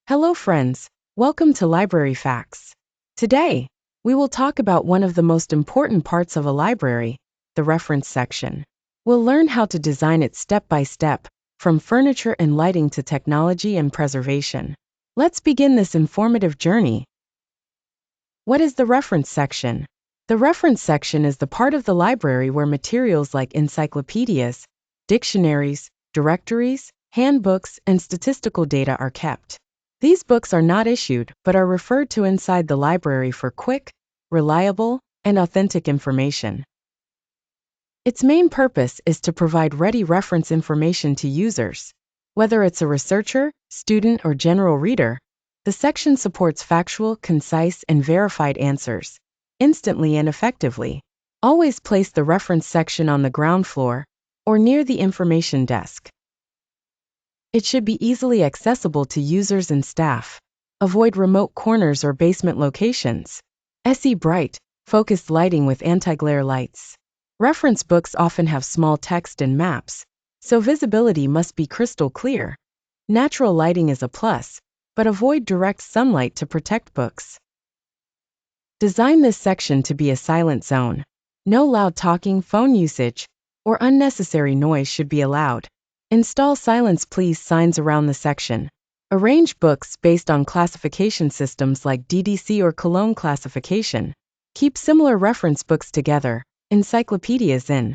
Hello friends, welcome to Library Facts. Today, we will talk about one of the most important parts of a library, the reference section. We'll learn how to design it step by step, from furniture and lighting to technology and preservation. Let's begin this informative journey. What is the reference section? The reference section is the part of the library where materials like encyclopedias, dictionaries, directories, handbooks, and statistical data are kept. These books are not issued, but are referred to inside the library for quick, reliable, and authentic information. Its main purpose is to provide ready reference information to users. Whether it's a researcher, student, or general reader, the section supports factual, concise, and verified answers, instantly and effectively. Always place the reference section on the ground floor, or near the information desk. It should be easily accessible to users and staff. Avoid remote corners or basement locations. SE bright, focused lighting with anti-glare lights. Reference books often have small text and maps, so visibility must be crystal clear. Natural lighting is a plus, but avoid direct sunlight to protect books. Design this section to be a silent zone. No loud talking, phone usage, or unnecessary noise should be allowed. Install silence please signs around the section. Arrange books based on classification systems like DDC or Cologne classification. Keep similar reference books together, encyclopedias in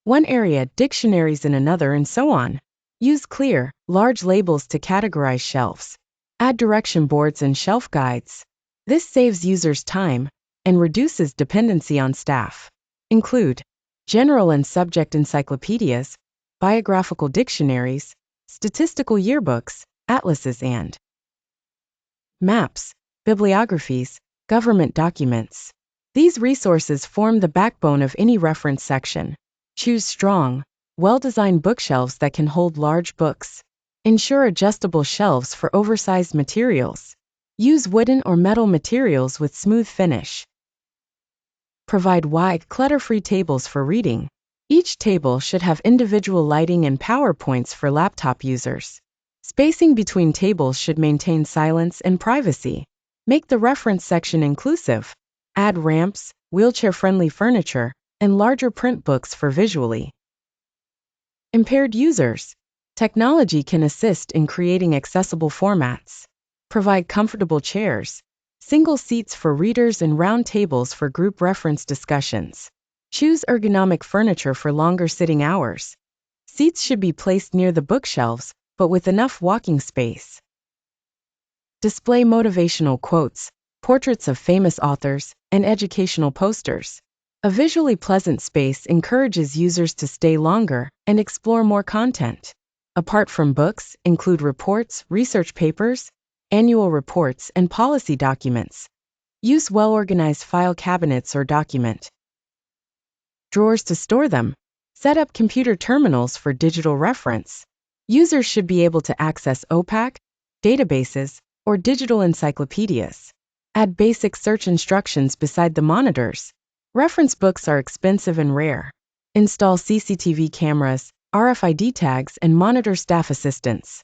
one area, dictionaries in another, and so on. Use clear, large labels to categorize shelves. Add direction boards and shelf guides. This saves users time and reduces dependency on staff. Include general and subject encyclopedias, biographical dictionaries, statistical yearbooks, atlases, and maps, bibliographies, government documents. These resources form the backbone of any reference section. Choose strong, well-designed bookshelves that can hold large books. Ensure adjustable shelves for oversized materials. Use wooden or metal materials with smooth finish. Provide wide, clutter-free tables for reading. Each table should have individual lighting and power points for laptop users. Spacing between tables should maintain silence and privacy. Make the reference section inclusive. Add ramps, wheelchair-friendly furniture, and larger print books for visually impaired users. Technology can assist in creating accessible formats. Provide comfortable chairs, single seats for readers, and round tables for group reference discussions. Choose ergonomic furniture for longer sitting hours. Seats should be placed near the bookshelves, but with enough walking space. Display motivational quotes, portraits of famous authors, and educational posters. A visually pleasant space encourages users to stay longer and explore more content. Apart from books, include reports, research papers, annual reports, and policy documents. Use well-organized file cabinets or document drawers to store them. Set up computer terminals for digital reference. Users should be able to access OPAC, databases, or digital encyclopedias. Add basic search instructions beside the monitors. Reference books are expensive and rare. Install CCTV cameras, RFID tags, and monitor staff assistants.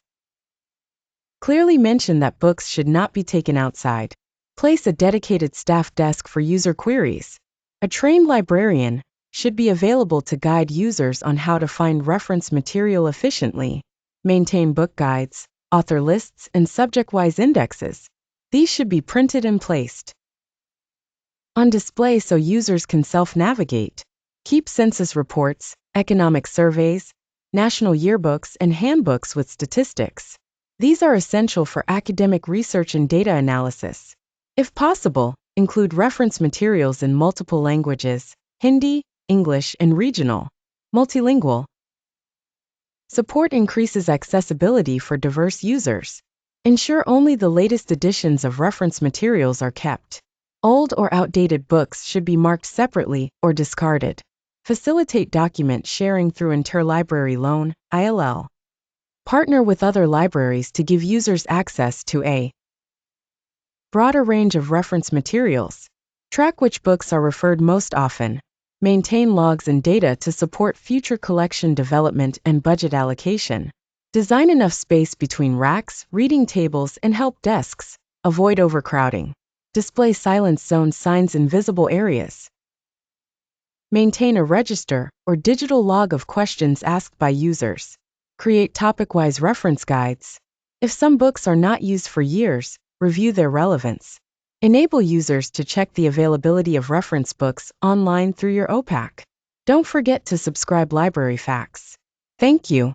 Clearly mention that books should not be taken outside. Place a dedicated staff desk for user queries. A trained librarian should be available to guide users on how to find reference material efficiently. Maintain book guides, author lists, and subject-wise indexes. These should be printed and placed on display so users can self-navigate. Keep census reports, economic surveys, national yearbooks, and handbooks with statistics. These are essential for academic research and data analysis. If possible, include reference materials in multiple languages: Hindi, English, and regional, multilingual. Support increases accessibility for diverse users. Ensure only the latest editions of reference materials are kept. Old or outdated books should be marked separately or discarded. Facilitate document sharing through interlibrary loan, ILL. Partner with other libraries to give users access to a broader range of reference materials. Track which books are referred most often. Maintain logs and data to support future collection development and budget allocation. Design enough space between racks, reading tables, and help desks. Avoid overcrowding. Display silence zone signs in visible areas. Maintain a register or digital log of questions asked by users. Create topic-wise reference guides. If some books are not used for years, review their relevance. Enable users to check the availability of reference books online through your OPAC. Don't forget to subscribe Library Facts. Thank you.